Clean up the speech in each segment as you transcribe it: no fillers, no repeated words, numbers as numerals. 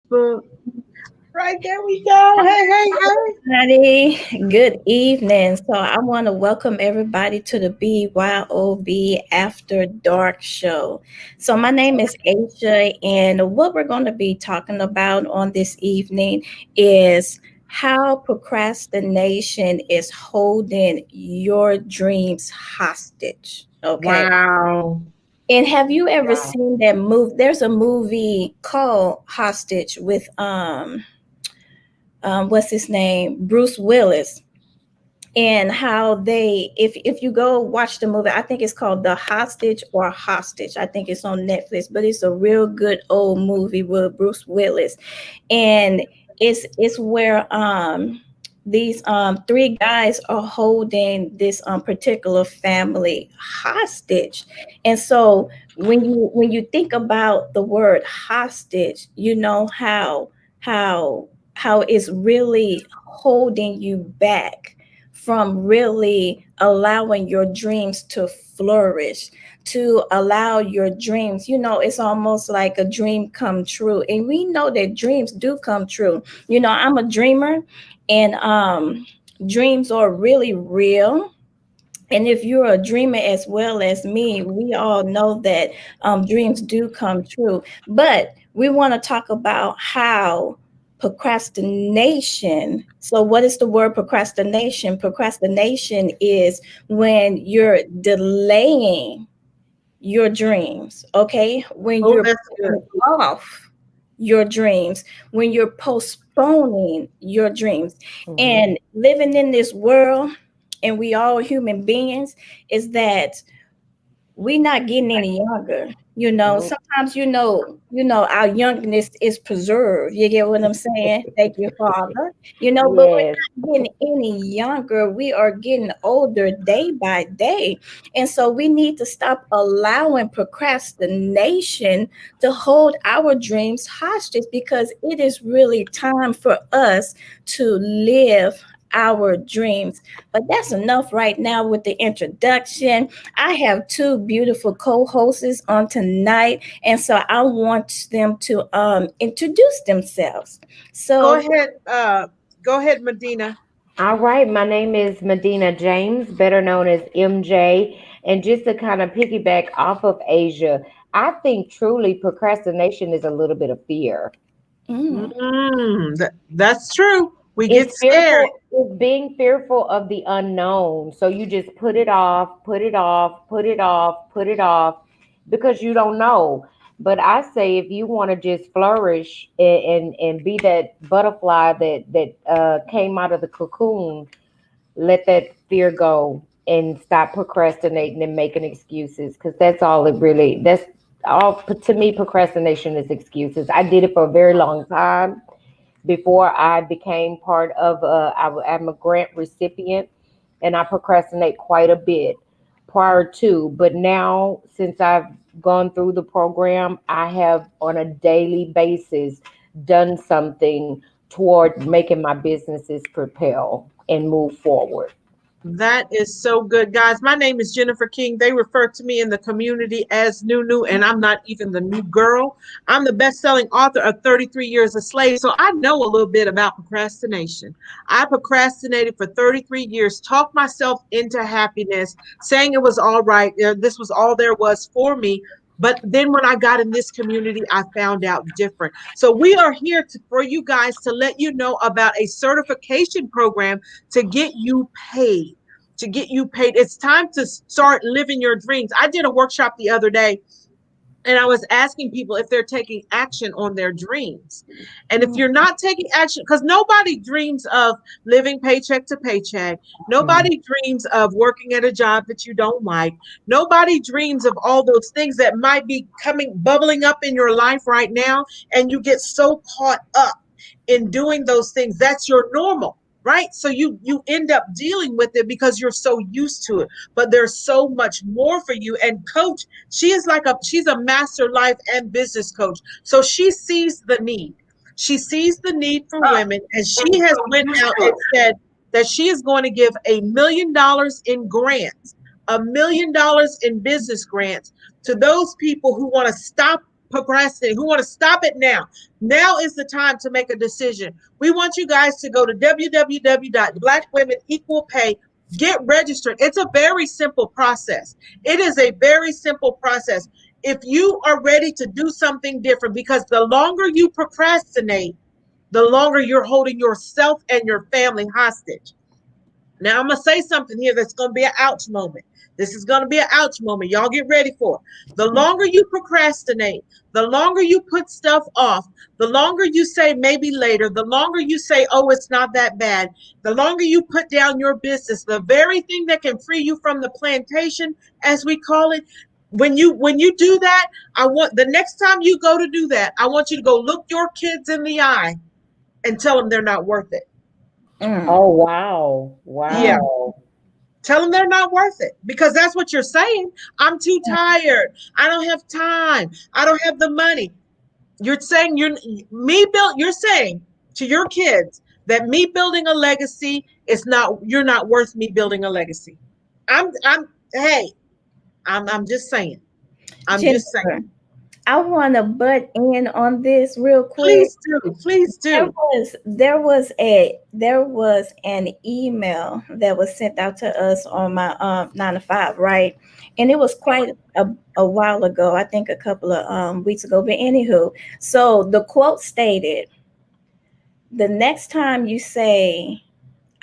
Facebook. Right, there we go. Hey, hey, hey. Everybody, good evening. So, I want to welcome everybody to the BYOB After Dark show. So, my name is Asia, and what we're going to be talking about on this evening is how procrastination is holding your dreams hostage. Okay. Wow. And have you ever Wow. seen that movie? There's a movie called Hostage with what's his name, Bruce Willis, and how they, if you go watch the movie, I think it's called The Hostage or Hostage. I think it's on Netflix, but it's a real good old movie with Bruce Willis, and it's where these three guys are holding this particular family hostage. And so when you think about the word hostage, you know how how it's really holding you back from really allowing your dreams to flourish, to allow your dreams. It's almost like a dream come true. And we know that dreams do come true. I'm a dreamer, and dreams are really real. And if you're a dreamer as well as me, we all know that dreams do come true. But we want to talk about how procrastination. So, what is the word procrastination? Procrastination is when you're delaying your dreams, okay? When Oh, you're that's good. putting off your dreams, when you're postponing your dreams, Hmm. and living in this world, and we all human beings, is that we not getting any younger. Nope. Sometimes our youngness is preserved. You get what I'm saying? Thank you, Father. But we're Yes. not getting any younger. We are getting older day by day. And so we need to stop allowing procrastination to hold our dreams hostage, because it is really time for us to live our dreams. But that's enough right now with the introduction. I have two beautiful co-hosts on tonight, and so I want them to introduce themselves. Go So, ahead. Go ahead, Medina. All right. My name is Medina James, better known as MJ. And just to kind of piggyback off of Asia, I think truly procrastination is a little bit of fear. mm, That's true. We get It's scared. fearful, it's being fearful of the unknown. So you just put it off, put it off, put it off, put it off because you don't know. But I say if you want to just flourish and be that butterfly that came out of the cocoon, let that fear go and stop procrastinating and making excuses because that's all to me. Procrastination is excuses. I did it for a very long time before I became part of I'm a grant recipient and I procrastinate quite a bit prior to, but now since I've gone through the program, I have on a daily basis done something toward making my businesses propel and move forward. That is so good, guys. My name is Jennifer King. They refer to me in the community as Nunu, and I'm not even the new girl. I'm the best-selling author of 33 Years a Slave, so I know a little bit about procrastination. I procrastinated for 33 years, talked myself into happiness, saying it was all right. This was all there was for me. But then when I got in this community, I found out different. So we are here for you guys to let you know about a certification program to get you paid. To get you paid. It's time to start living your dreams. I did a workshop the other day and I was asking people if they're taking action on their dreams. And if mm, you're not taking action, because nobody dreams of living paycheck to paycheck, Mhm. nobody dreams of working at a job that you don't like, nobody dreams of all those things that might be bubbling up in your life right now. And you get so caught up in doing those things. That's your normal, right? So you end up dealing with it because you're so used to it. But there's so much more for you. And coach, she's a master life and business coach. So she sees the need. She sees the need for women, and she has went out and said that she is going to give $1 million in grants, $1 million in business grants to those people who want to stop procrastinating, who want to stop it now. Now is the time to make a decision. We want you guys to go to www.blackwomenequalpay. Get registered. It's a very simple process. It is a very simple process. If you are ready to do something different, because the longer you procrastinate, the longer you're holding yourself and your family hostage. Now I'm gonna say something here that's gonna be an ouch moment. This is gonna be an ouch moment. Y'all get ready for it. The longer you procrastinate, the longer you put stuff off, the longer you say maybe later, the longer you say, oh, it's not that bad, the longer you put down your business, the very thing that can free you from the plantation, as we call it. When you do that, I want the next time you go to do that, I want you to go look your kids in the eye and tell them they're not worth it. Mm, Oh, wow. Yeah. mm, Wow. Tell them they're not worth it, because that's what you're saying. I'm too tired. I don't have time. I don't have the money. You're saying you're saying to your kids that me building a legacy is not, you're not worth me building a legacy. I'm hey, I'm just saying. I'm just saying. Jennifer, I want to butt in on this real quick. Please do. Please do. There was an email that was sent out to us on my 9 to 5, right? And it was quite a while ago, I think a couple of weeks ago. But anywho, so the quote stated, "The next time you say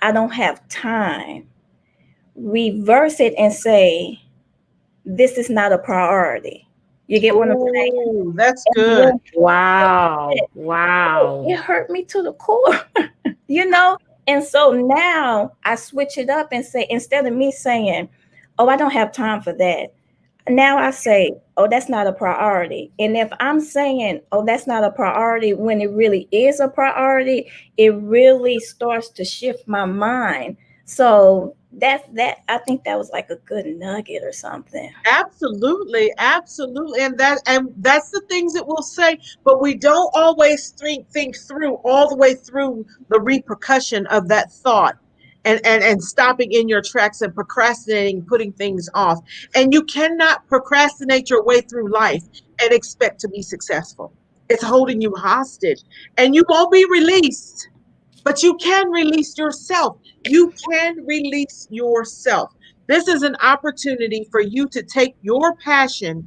I don't have time, reverse it and say this is not a priority." You get what I'm saying? Oh, that's And good. when Wow. it Wow. hurt me to the core, you know? And so now I switch it up and say, instead of me saying, oh, I don't have time for that, now I say, oh, that's not a priority. And if I'm saying, oh, that's not a priority when it really is a priority, it really starts to shift my mind. So that I think that was like a good nugget or something. Absolutely, absolutely, and that's the things that we'll say, but we don't always think through all the way through the repercussion of that thought, and stopping in your tracks and procrastinating, putting things off. And you cannot procrastinate your way through life and expect to be successful. It's holding you hostage, and you won't be released. But you can release yourself. You can release yourself. This is an opportunity for you to take your passion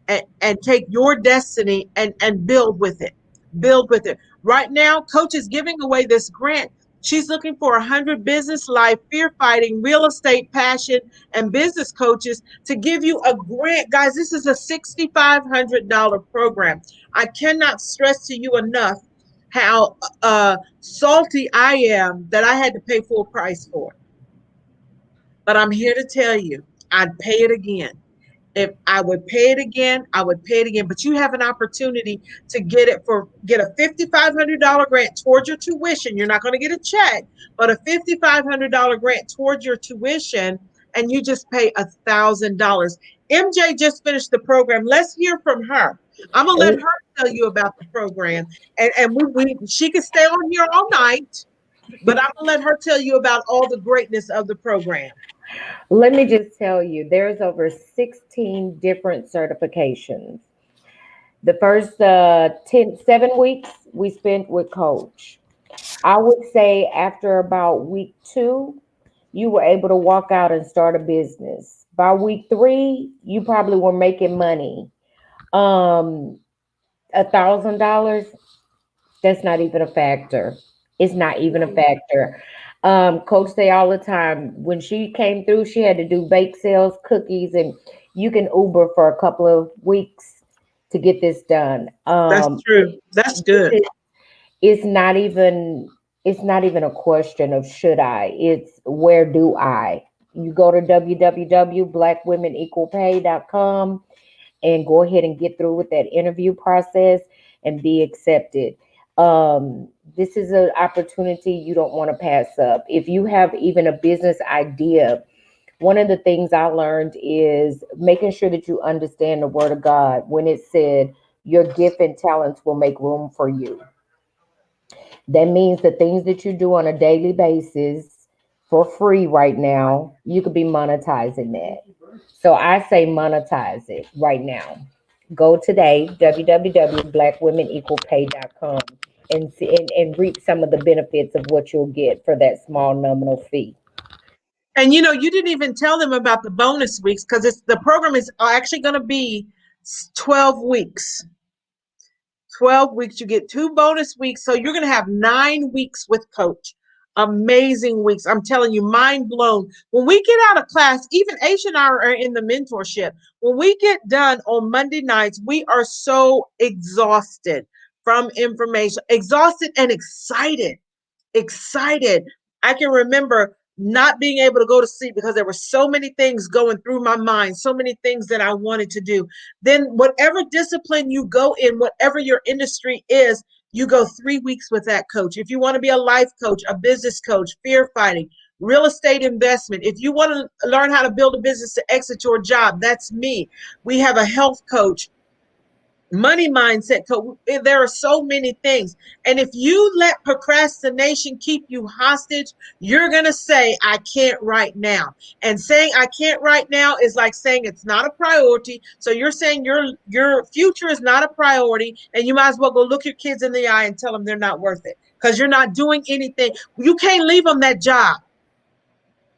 and take your destiny and build with it. Build with it. Right now, Coach is giving away this grant. She's looking for 100 business life, fear fighting, real estate passion, and business coaches to give you a grant. Guys, this is a $6,500 program. I cannot stress to you enough how salty I am that I had to pay full price for it. But I'm here to tell you, I'd pay it again. If I would pay it again, I would pay it again. But you have an opportunity to get a $5,500 grant towards your tuition. You're not going to get a check, but a $5,500 grant towards your tuition, and you just pay $1,000. MJ just finished the program. Let's hear from her. I'm gonna let her tell you about the program, and she can stay on here all night, but I'm gonna let her tell you about all the greatness of the program. Let me just tell you, there's over 16 different certifications. The first 7 weeks we spent with Coach. I would say after about week 2, you were able to walk out and start a business. By week 3, you probably were making money. Um, $1,000, that's not even a factor. It's not even a factor. Coach say all the time when she came through, she had to do bake sales, cookies, and you can Uber for a couple of weeks to get this done. That's true. That's This good. is it's not even a question of should I. It's where do I. You go to www.blackwomenequalpay.com and go ahead and get through with that interview process and be accepted. This is an opportunity you don't want to pass up. If you have even a business idea, one of the things I learned is making sure that you understand the word of God when it said your gift and talents will make room for you. That means the things that you do on a daily basis for free right now, you could be monetizing that. So I say monetize it right now. Go today, www.blackwomenequalpay.com, and see and reap some of the benefits of what you'll get for that small nominal fee. And you didn't even tell them about the bonus weeks because the program is actually going to be 12 weeks. 12 weeks. You get 2 bonus weeks. So you're going to have 9 weeks with coach. Amazing weeks. I'm telling you, mind blown. When we get out of class, even Aisha and I are in the mentorship. When we get done on Monday nights, we are so exhausted from information, exhausted and excited. Excited. I can remember not being able to go to sleep because there were so many things going through my mind, so many things that I wanted to do. Then, whatever discipline you go in, whatever your industry is, you go 3 weeks with that coach. If you want to be a life coach, a business coach, fear fighting, real estate investment, if you want to learn how to build a business to exit your job, that's me. We have a health coach, money mindset coach. There are so many things. And if you let procrastination keep you hostage, you're going to say, I can't right now. And saying I can't right now is like saying it's not a priority. So you're saying your future is not a priority, and you might as well go look your kids in the eye and tell them they're not worth it because you're not doing anything. You can't leave them that job.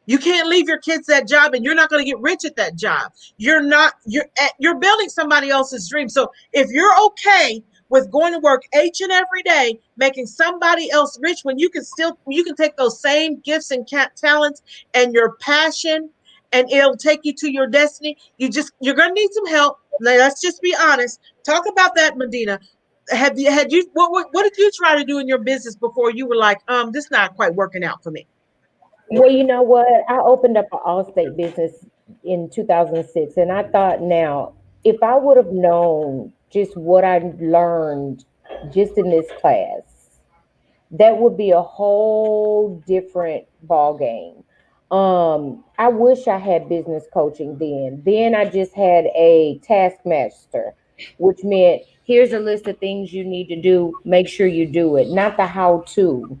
You can't leave your kids that job, and you're not going to get rich at that job. You're building somebody else's dream. So if you're okay with going to work each and every day, making somebody else rich, when you can take those same gifts and talents and your passion, and it'll take you to your destiny. You're going to need some help. Let's just be honest. Talk about that, Medina. What did you try to do in your business before you were like, this is not quite working out for me? Well, you know what? I opened up an all-state business in 2006, and I thought, now, if I would have known just what I learned just in this class, that would be a whole different ball game. I wish I had business coaching then. Then I just had a taskmaster, which meant here's a list of things you need to do. Make sure you do it, not the how to.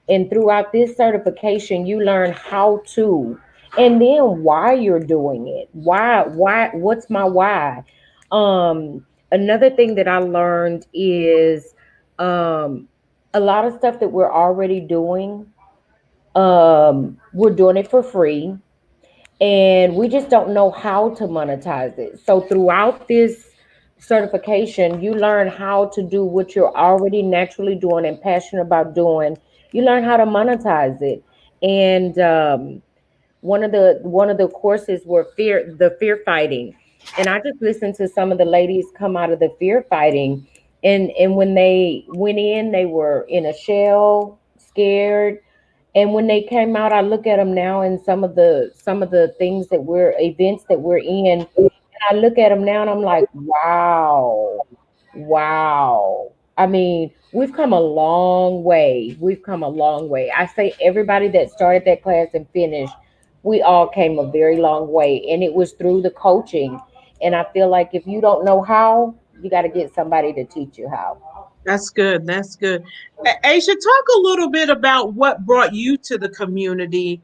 And throughout this certification, you learn how to, and then why you're doing it. What's my why? Another thing that I learned is a lot of stuff that we're already doing, we're doing it for free, and we just don't know how to monetize it. So throughout this certification, you learn how to do what you're already naturally doing and passionate about doing. You learn how to monetize it. And one of the courses were fear fighting, and I just listened to some of the ladies come out of the fear fighting, and when they went in, they were in a shell, scared, and when they came out, I look at them now, and some of the things that we're events that we're in, and I look at them now, and I'm like, wow, wow. I mean, we've come a long way. We've come a long way. I say everybody that started that class and finished, we all came a very long way, and it was through the coaching. And I feel like if you don't know how, you got to get somebody to teach you how. That's good. That's good. Aisha, talk a little bit about what brought you to the community.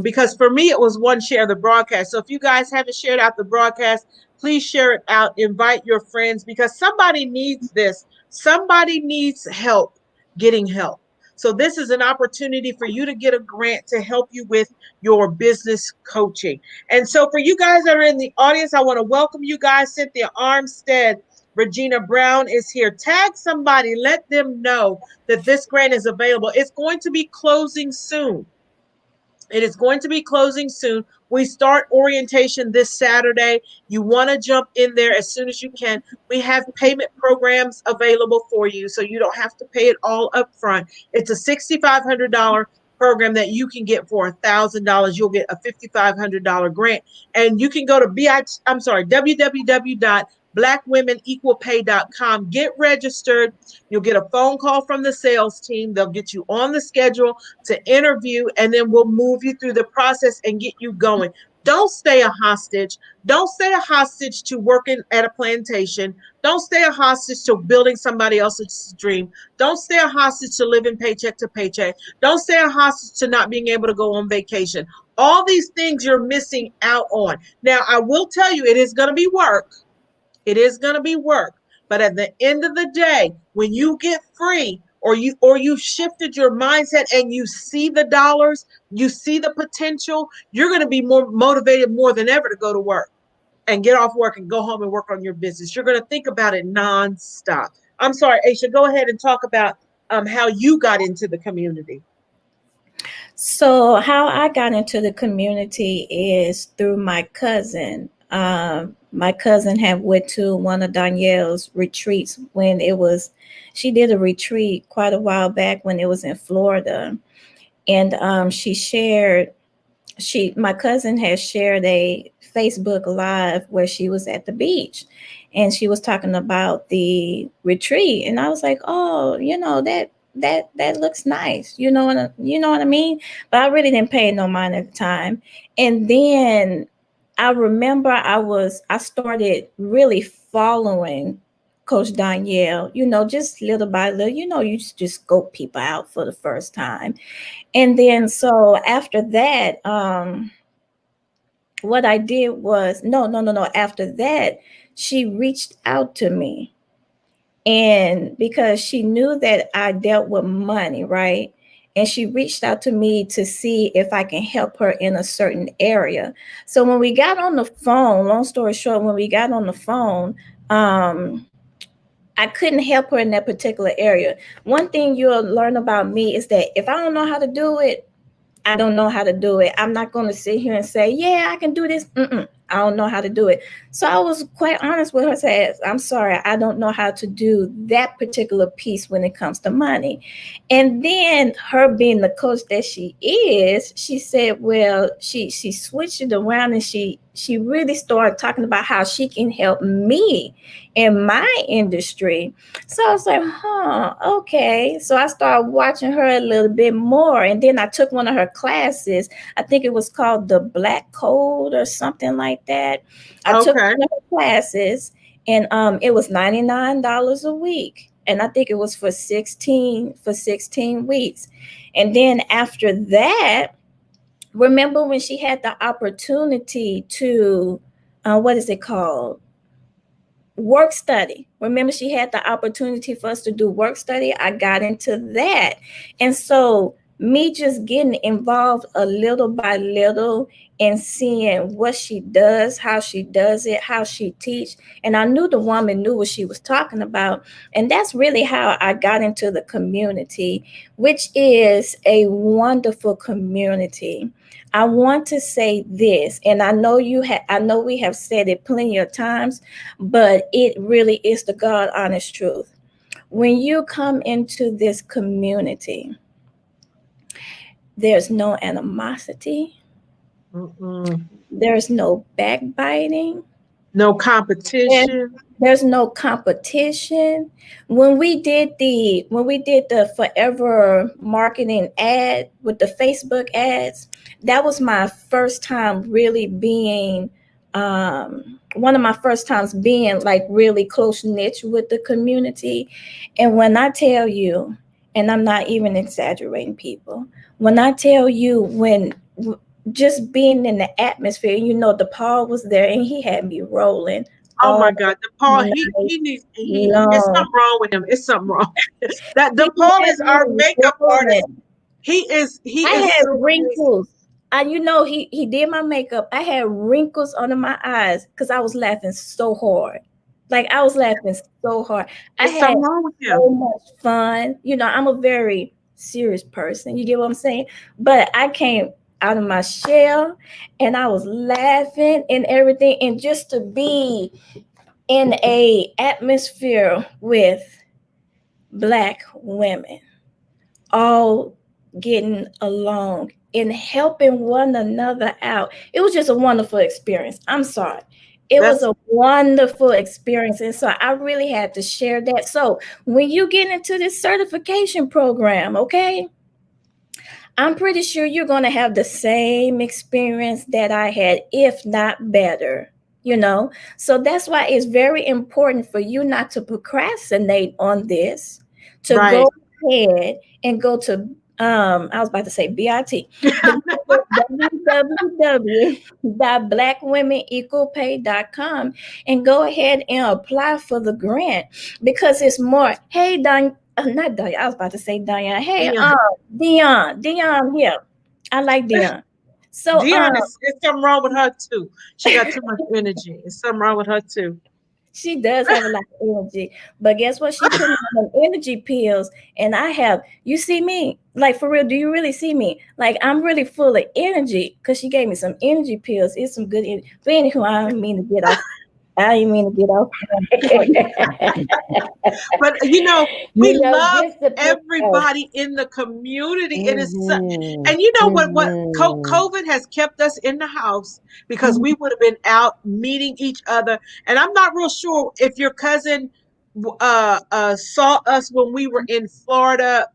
Because for me, it was one share of the broadcast. So if you guys haven't shared out the broadcast, please share it out. Invite your friends because somebody needs this. Somebody needs help getting help. So this is an opportunity for you to get a grant to help you with your business coaching. And so for you guys that are in the audience, I want to welcome you guys. Cynthia Armstead, Regina Brown is here. Tag somebody, let them know that this grant is available. It's going to be closing soon. It is going to be closing soon. We start orientation this Saturday. You want to jump in there as soon as you can. We have payment programs available for you, so you don't have to pay it all up front. It's a $6,500 program that you can get for $1,000. You'll get a $5,500 grant, and you can go to www.blackwomenequalpay.com. Get registered. You'll get a phone call from the sales team. They'll get you on the schedule to interview, and then we'll move you through the process and get you going. Don't stay a hostage. Don't stay a hostage to working at a plantation. Don't stay a hostage to building somebody else's dream. Don't stay a hostage to living paycheck to paycheck. Don't stay a hostage to not being able to go on vacation. All these things you're missing out on. Now, I will tell you, it is going to be work. It is going to be work. But at the end of the day, when you get free, or you shifted your mindset and you see the dollars, you see the potential, you're going to be more motivated more than ever to go to work and get off work and go home and work on your business. You're going to think about it nonstop. I'm sorry, Aisha, go ahead and talk about how you got into the community. So how I got into the community is through my cousin. My cousin had went to one of Danielle's retreats when it was. She did a retreat quite a while back when it was in Florida, and she shared. My cousin had shared a Facebook Live where she was at the beach, and she was talking about the retreat, and I was like, oh, that looks nice, you know what I mean. But I really didn't pay no mind at the time. And then I remember I started really following Coach Danielle, just little by little. You just scope people out for the first time. And then so after that, what I did was no. After that, she reached out to me, and because she knew that I dealt with money, right? And she reached out to me to see if I can help her in a certain area. So when we got on the phone, long story short, when we got on the phone, I couldn't help her in that particular area. One thing you'll learn about me is that if I don't know how to do it, I don't know how to do it. I'm not going to sit here and say, yeah, I can do this. I don't know how to do it. So I was quite honest with her, said, I'm sorry, I don't know how to do that particular piece when it comes to money. And then her being the coach that she is, she said, well, she switched it around, and she really started talking about how she can help me in my industry. So I was like, okay. So I started watching her a little bit more. And then I took one of her classes. I think it was called the Black Code or something like that. I took Okay. one of her classes, and it was $99 a week. And I think it was for 16 weeks. And then after that, remember when she had the opportunity to, what is it called? Work study. Remember, she had the opportunity for us to do work study. I got into that. And so me just getting involved a little by little and seeing what she does, how she does it, how she teach. And I knew the woman knew what she was talking about. And that's really how I got into the community, which is a wonderful community. I want to say this, and I know I know we have said it plenty of times, but it really is the God honest truth. When you come into this community, there's no animosity, Mm-mm. there's no backbiting, No there- competition. there's no competition. When we did the forever marketing ad with the Facebook ads, that was my first time really being one of my first times being like really close knit with the community. And when I tell you, and I'm not even exaggerating, people, when I tell you, just being in the atmosphere, DePaul was there and he had me rolling Oh my all God, DePaul, night he needs it's long. something wrong with him. It's something wrong. That He DePaul had is our me makeup artist. rolling. He I is had so amazing. wrinkles. He did my makeup. I had wrinkles under my eyes because I was laughing so hard. Like I was laughing so hard. I It's had something wrong with him. so much fun. I'm a very serious person. You get what I'm saying? But I came out of my shell and I was laughing and everything. And just to be in a atmosphere with Black women all getting along and helping one another out. It was just a wonderful experience. I'm sorry. It was That's a wonderful experience. And so I really had to share that. So when you get into this certification program, okay, I'm pretty sure you're going to have the same experience that I had, if not better. So that's why it's very important for you not to procrastinate on this, to right. go ahead and go to I was about to say BIT, but www.blackwomenequalpay.com and go ahead and apply for the grant because it's more. Hey, Don, not Don. I was about to say Diane. Hey, Dion. Dion here. I like Dion. So, Dion is something wrong with her too. She got too much energy. It's something wrong with her too. she does have a lot of energy, but guess what? She put me on energy pills, and I have. You see me, like for real? Do you really see me? Like I'm really full of energy because she gave me some energy pills. It's some good. But anywho, I don't mean to get off. I didn't mean to get off. But we You know, love just to pick. Oh, everybody in the community. It is, mm-hmm, and you know what? mm-hmm. COVID has kept us in the house because we Mhm. would have been out meeting each other. And I'm not real sure if your cousin saw us when we were in Florida.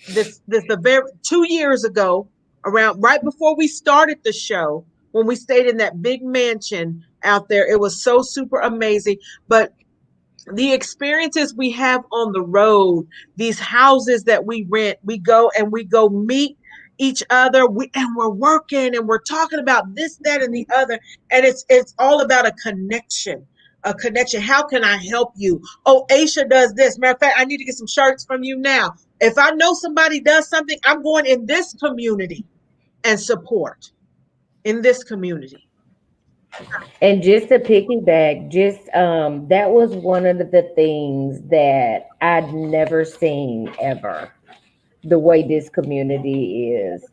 This the very 2 years ago, around right before we started the show, when we stayed in that big mansion out there. It was so super amazing. But the experiences we have on the road, these houses that we rent, we go meet each other, and we're working and we're talking about this, that, and the other. And it's all about a connection. A connection. How can I help you? Oh, Aisha does this. Matter of fact, I need to get some shirts from you now. If I know somebody does something, I'm going in this community and support in this community. And just to piggyback, just that was one of the things that I'd never seen ever. The way this community is.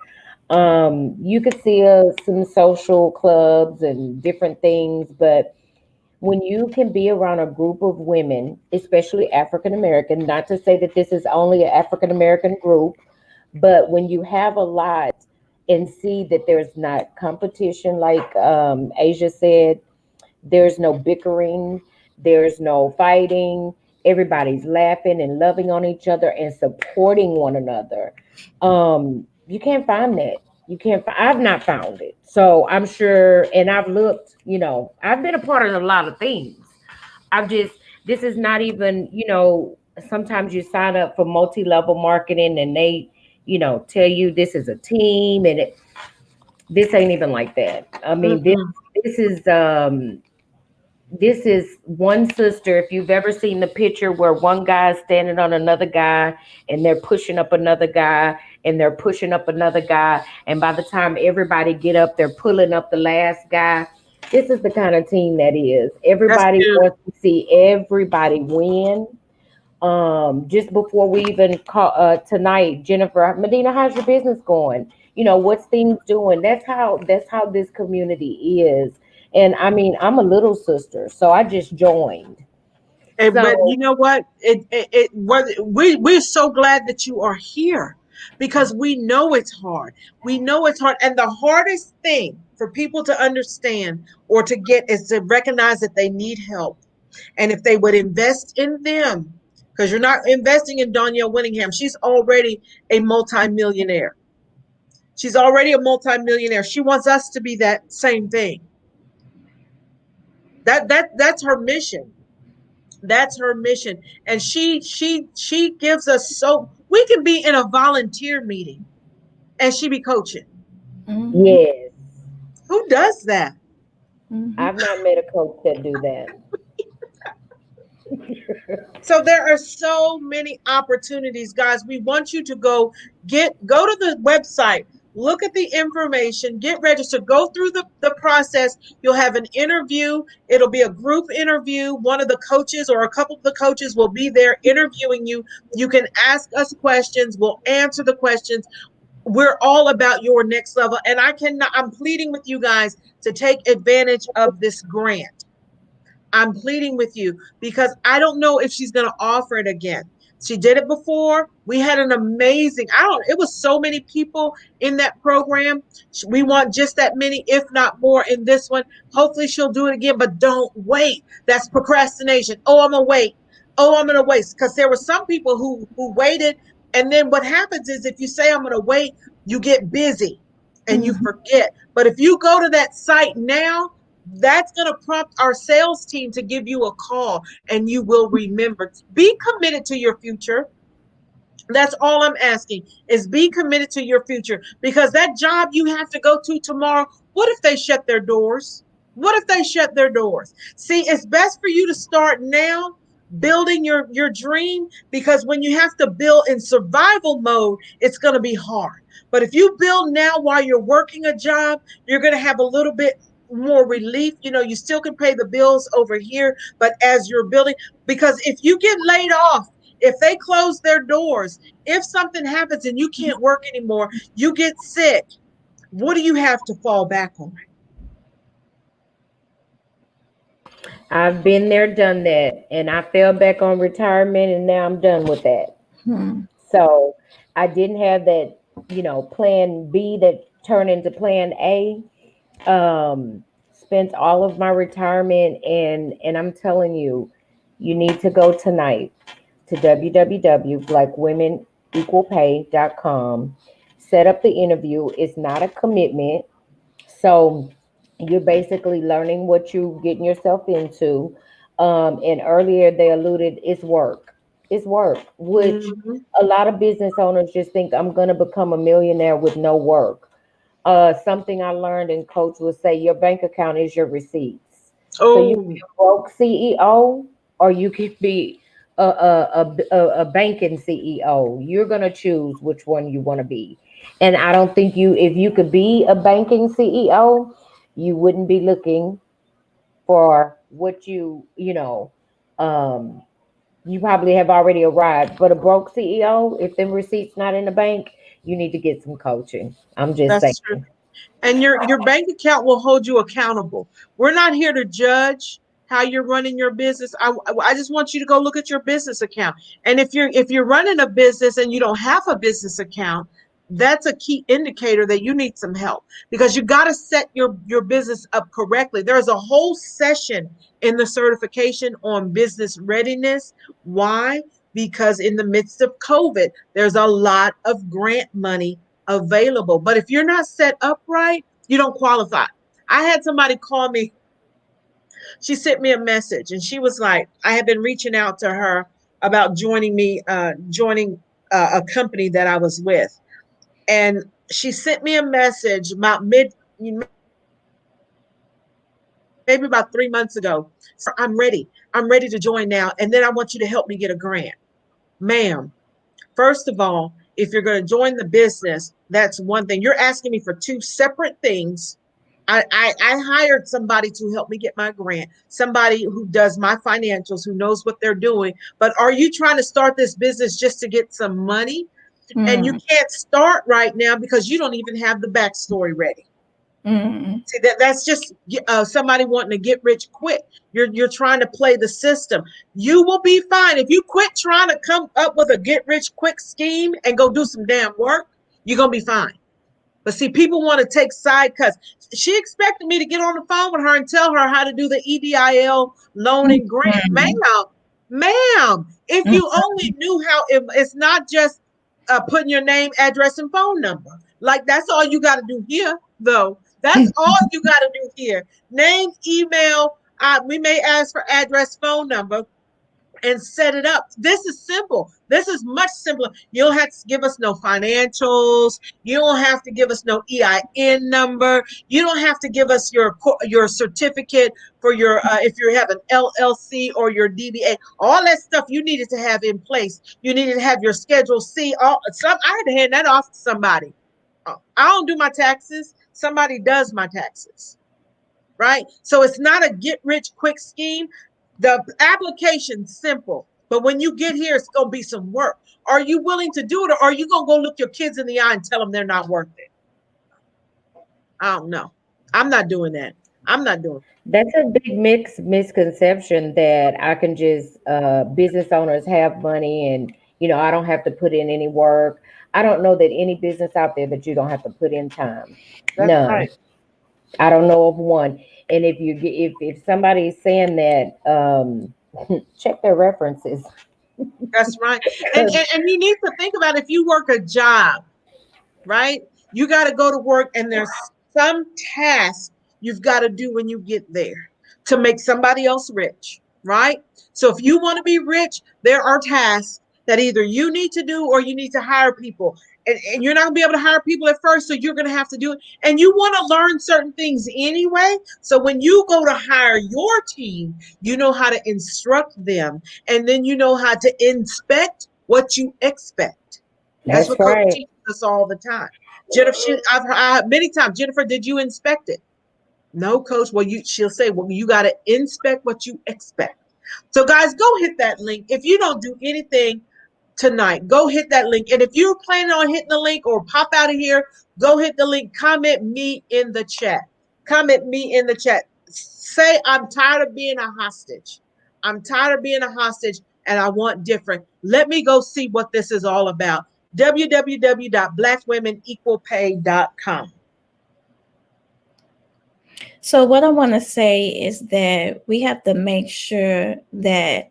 You could see some social clubs and different things, but when you can be around a group of women, especially African American, not to say that this is only an African American group, but when you have a lot and see that there's not competition, like Asia said, there's no bickering, there's no fighting. Everybody's laughing and loving on each other and supporting one another. You can't find that. You can't. I've not found it. So I'm sure, and I've looked. I've been a part of a lot of things. I've just. This is not even. Sometimes you sign up for multi-level marketing, and they, tell you this is a team, and this ain't even like that. I mean, this Mm-mm. this is this is one sister. If you've ever seen the picture where one guy is standing on another guy and they're pushing up another guy and they're pushing up another guy, and by the time everybody get up, they're pulling up the last guy. This is the kind of team that is. That's Everybody good. wants to see everybody win. Just before we even call tonight, Jennifer, Medina, how's your business going? What's things doing? That's how this community is. And I mean, I'm a little sister, so I just joined. But you So know what? We're so glad that you are here because we know it's hard. We know it's hard, and the hardest thing for people to understand or to get is to recognize that they need help, and if they would invest in them, because you're not investing in Danielle Winningham. She's already a multimillionaire. She's already a multimillionaire. She wants us to be that same thing. That's her mission. That's her mission. And she gives us, so we can be in a volunteer meeting and she be coaching. Mhm. yes, Who does that? Mhm. I've not met a coach that do that. So there are so many opportunities, guys. We want you to go to the website, look at the information, get registered, go through the process. You'll have an interview. It'll be a group interview. One of the coaches or a couple of the coaches will be there interviewing you. You can ask us questions. We'll answer the questions. We're all about your next level. And I'm pleading with you guys to take advantage of this grant. I'm pleading with you because I don't know if she's going to offer it again. She did it before. We had an amazing, it was so many people in that program. We want just that many, if not more, in this one. Hopefully she'll do it again, but don't wait. That's procrastination. Oh, I'm going to wait. Oh, I'm going to wait. Because there were some people who waited. And then what happens is if you say, I'm going to wait, you get busy and you Mhm. forget. But if you go to that site now, that's going to prompt our sales team to give you a call and you will remember. Be committed to your future. That's all I'm asking, is be committed to your future, because that job you have to go to tomorrow, what if they shut their doors? What if they shut their doors? See, it's best for you to start now building your dream, because when you have to build in survival mode, it's going to be hard. But if you build now while you're working a job, you're going to have a little bit more relief. You know, you still can pay the bills over here, but as you're building, because if you get laid off, if they close their doors, if something happens and you can't work anymore, you get sick, what do you have to fall back on? I've been there, done that, and I fell back on retirement, and now I'm done with that. Hmm. So I didn't have that, plan B that turned into plan A. Spent all of my retirement, and I'm telling you, you need to go tonight to www.blackwomenequalpay.com. Set up the interview. It's not a commitment. So you're basically learning what you're getting yourself into. And earlier they alluded it's work. It's work, which Mm-hmm. a lot of business owners just think I'm going to become a millionaire with no work. Something I learned in coach will say your bank account is your receipts. So you can Oh, be a broke CEO, or you can be a banking CEO. You're gonna choose which one you want to be. And I don't think if you could be a banking CEO, you wouldn't be looking for what um, you probably have already arrived. But a broke CEO, if them receipts not in the bank, you need to get some coaching. I'm just saying. that's true. And your bank account will hold you accountable. We're not here to judge how you're running your business. I just want you to go look at your business account. And if you're running a business and you don't have a business account, that's a key indicator that you need some help, because you got to set your business up correctly. There's a whole session in the certification on business readiness. Why? Because in the midst of COVID, there's a lot of grant money available. But if you're not set up right, you don't qualify. I had somebody call me. She sent me a message and she was like, I have been reaching out to her about joining a company that I was with. And she sent me a message about maybe about 3 months ago. I'm ready. I'm ready to join now. And then I want you to help me get a grant. Ma'am, first of all, if you're going to join the business, that's one thing. You're asking me for two separate things. I hired somebody to help me get my grant, somebody who does my financials, who knows what they're doing. But are you trying to start this business just to get some money? And you Hmm. can't start right now because you don't even have the backstory ready. Hmm. See, that's just somebody wanting to get rich quick. You're trying to play the system. You will be fine if you quit trying to come up with a get rich quick scheme and go do some damn work. You're gonna be fine. But see, people want to take side cuts. She expected me to get on the phone with her and tell her how to do the EDIL loan and grant. Ma'am, if you only knew how, it's not just putting your name, address, and phone number. Like, that's all you got to do here, though. That's all you got to do here. Name, email. We may ask for address, phone number, and set it up. This is simple. This is much simpler. You don't have to give us no financials. You don't have to give us no EIN number. You don't have to give us your certificate for your if you have an LLC or your DBA. All that stuff you needed to have in place. You needed to have your Schedule C. I had to hand that off to somebody. I don't do my taxes. Somebody does my taxes, right? So it's not a get rich quick scheme. The application's simple, but when you get here, it's going to be some work. Are you willing to do it, or are you going to go look your kids in the eye and tell them they're not worth it? I don't know. I'm not doing that. I'm not doing That's a big misconception that I can just business owners have money and I don't have to put in any work. I don't know that any business out there that you don't have to put in time. that. That's None. right. I don't know of one. And if somebody is saying that, check their references. That's right. And you need to think about, if you work a job, right? You got to go to work, and there's some task you've got to do when you get there to make somebody else rich, right? So if you want to be rich, there are tasks that either you need to do or you need to hire people. And you're not going to be able to hire people at first, so you're going to have to do it. And you want to learn certain things anyway. So when you go to hire your team, you know how to instruct them, and then you know how to inspect what you expect. That's That's what Coach right. teaches us all the time. Jennifer, I many times, Jennifer, did you inspect it? No, Coach. Well, she'll say, well, you got to inspect what you expect. So, guys, go hit that link. If you don't do anything tonight, go hit that link. And if you're planning on hitting the link or pop out of here, go hit the link. Comment me in the chat. Comment me in the chat. Say, I'm tired of being a hostage. I'm tired of being a hostage and I want different. Let me go see what this is all about. www.blackwomenequalpay.com. So what I want to say is that we have to make sure that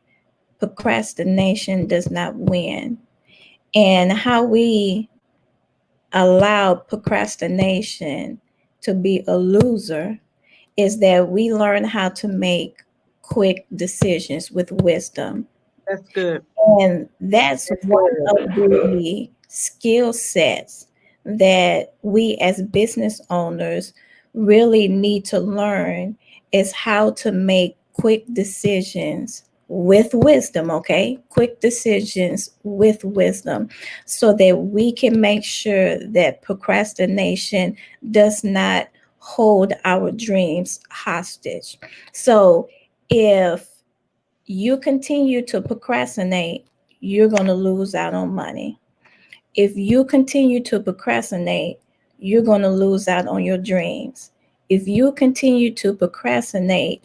procrastination does not win. And how we allow procrastination to be a loser is that we learn how to make quick decisions with wisdom. That's good. And that's That's one good. of the skill sets that we as business owners really need to learn is how to make quick decisions with wisdom, okay? Quick decisions with wisdom so that we can make sure that procrastination does not hold our dreams hostage. So if you continue to procrastinate, you're going to lose out on money. If you continue to procrastinate, you're going to lose out on your dreams. If you continue to procrastinate,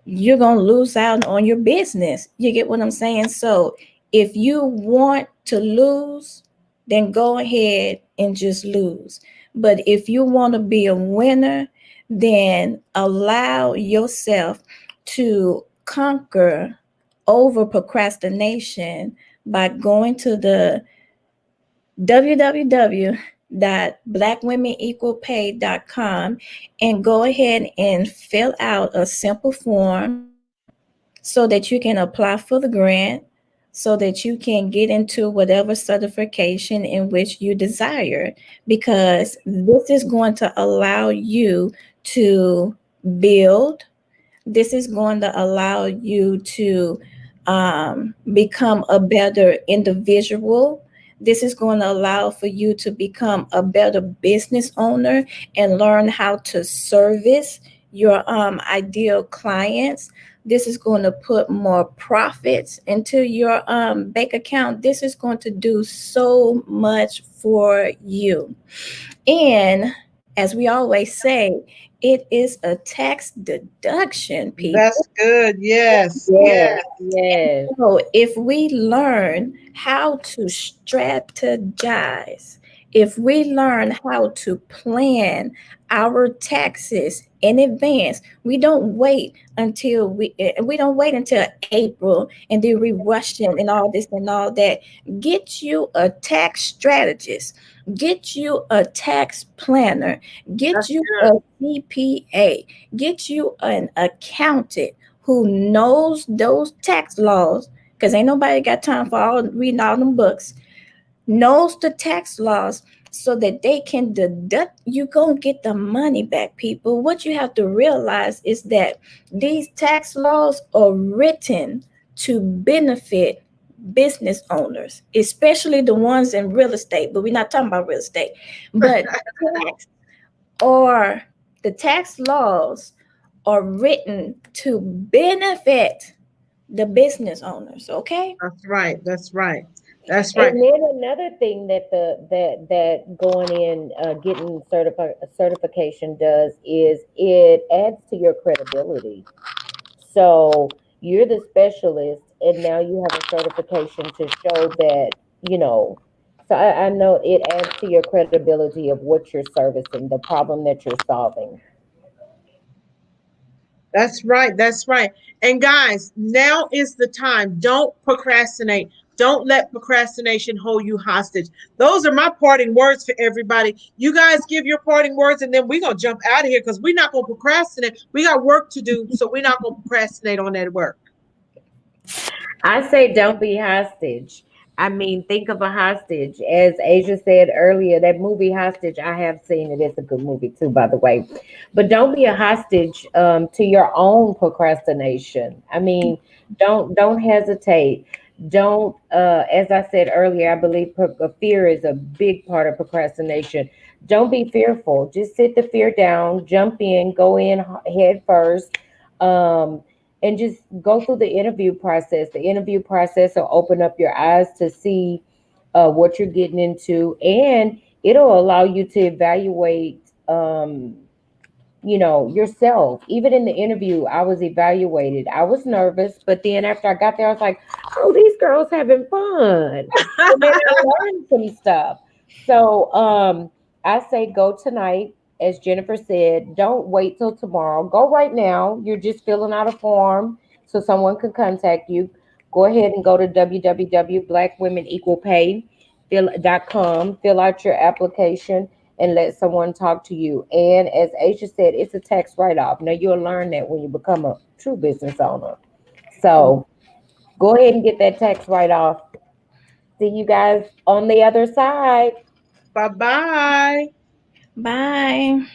you're going to lose out on your business. You get what I'm saying? So if you want to lose, then go ahead and just lose. But if you want to be a winner, then allow yourself to conquer over procrastination by going to the www.blackwomenequalpay.com and go ahead and fill out a simple form so that you can apply for the grant, so that you can get into whatever certification in which you desire, because this is going to allow you to build. This is going to allow you to become a better individual. This is going to allow for you to become a better business owner and learn how to service your ideal clients. This is going to put more profits into your bank account. This is going to do so much for you. And as we always say, it is a tax deduction, people. That's good. Yes. Yes, Yes. yes. So if we learn how to strategize, if we learn how to plan our taxes in advance, we don't wait until April and then we rush in and all this and all that. Get you a tax strategist, get you a tax planner, get That's you a good. CPA, get you an accountant who knows those tax laws, because ain't nobody got time for all reading all them books, knows the tax laws so that they can deduct. You gonna get the money back, people. What you have to realize is that these tax laws are written to benefit business owners, especially the ones in real estate, but we're not talking about real estate. But tax or the tax laws are written to benefit the business owners, okay? That's right. That's right. That's right. And then another thing that that going in getting certification does is it adds to your credibility. So you're the specialist, and now you have a certification to show that you know. So I know it adds to your credibility of what you're servicing, the problem that you're solving. That's right. That's right. And guys, now is the time. Don't procrastinate. Don't let procrastination hold you hostage. Those are my parting words for everybody. You guys give your parting words, and then we're going to jump out of here because we're not going to procrastinate. We got work to do, so we're not going to procrastinate on that work. I say don't be hostage. I mean, think of a hostage. As Asia said earlier, that movie Hostage, I have seen it. It's a good movie too, by the way. But don't be a hostage to your own procrastination. I mean, don't hesitate. Don't as I said earlier, I believe fear is a big part of procrastination. Don't be fearful. Just sit the fear down, jump in, go in head first. Um, and just go through the interview process. The interview process will open up your eyes to see what you're getting into, and it'll allow you to evaluate, yourself. Even in the interview, I was evaluated. I was nervous, but then after I got there, I was like, "Oh, these girls having fun," and then I learned some stuff. So, I say go tonight. As Jennifer said, don't wait till tomorrow. Go right now. You're just filling out a form so someone can contact you. Go ahead and go to www.blackwomenen.equalpay.com. Fill out your application and let someone talk to you. And as Aisha said, it's a tax write off. Now, you'll learn that when you become a true business owner. So go ahead and get that tax write off. See you guys on the other side. Bye bye. Bye.